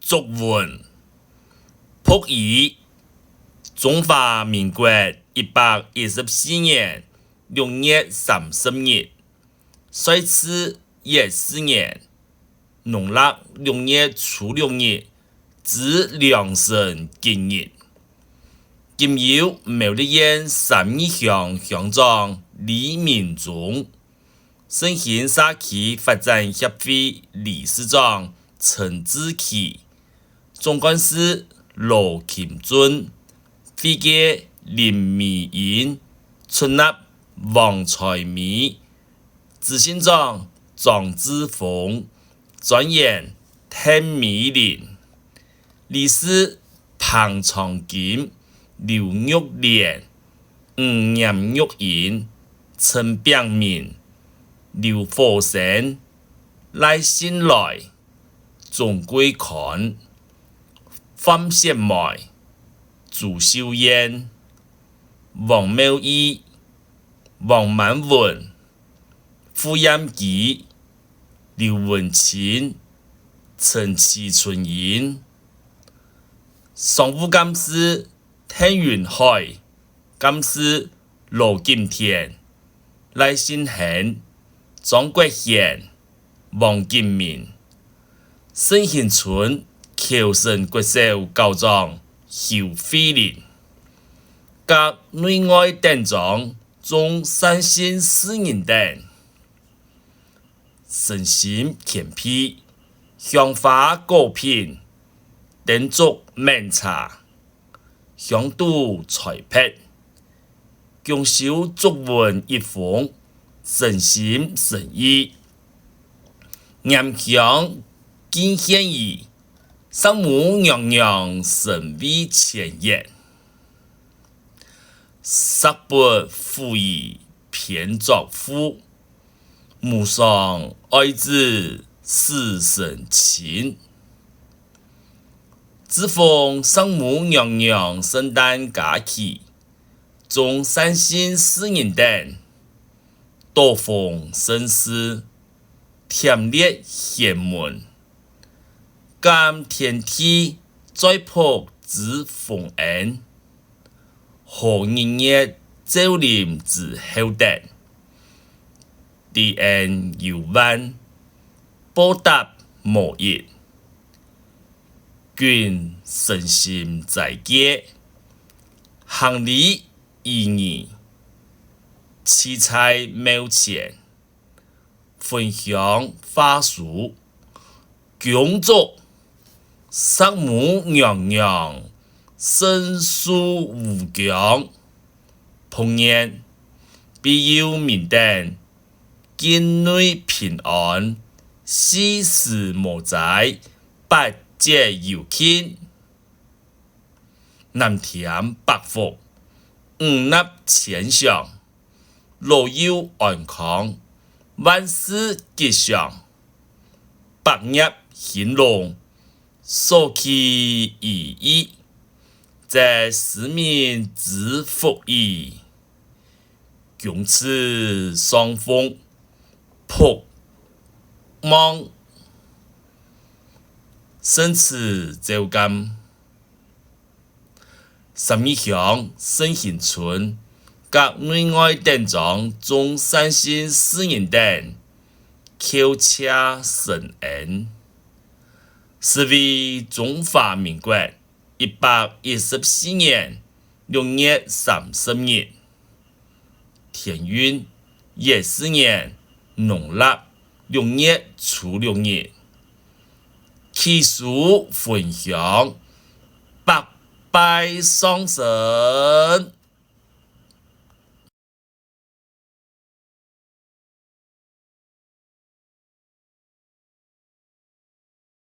作文。溥仪，中华民国114年6月30日，岁次24年，农历6月初6日，至良辰吉日。今由苗栗县三义乡乡长李明忠、盛兴社区发展协会理事长陈志奇、总干事罗钦准、会计林美英、村纳王才美、执行长张志峰、专员滕美玲、理事彭长金、刘玉莲、吴念玉英、陈炳明、刘火生、赖新来、钟贵宽、范雪梅、朱秀燕、王妙义、王满文、傅彦基、刘文清、陈其春英、商务干事滕云海、干事罗金田、赖信恒、张国贤、王金明、盛兴村侨生国小校长邱慧玲，各内外店长中3线4人等，身心偏僻，乡花果品，店足名茶，乡都财癖，共修作文一封，诚心诚意，严乡见县义。生母娘娘神威前言，色不赋予偏作夫，母上爱子死神情。自奉生母娘娘圣诞假期，中3线4人等，多封盛世，添列贤门。感天地再朴之丰恩，何日月照临之厚德，地恩有万，报答无益。君诚心在皆，行礼义义，七彩妙前，分享法术，共作。生母娘娘生疏无疆，朋友必有明灯，境内平安，世事无灾，百节有庆。南田百福，五纳千祥，老幼安康，万事吉祥，百业兴隆。所其意义，在市民之福矣。共此双风，仆望生此周干。三义乡盛兴村各内外店长中3线4人等，口洽深恩。是为中华民国114年6月30日，天运24年农历6月初6日，祈书分享，百拜上神。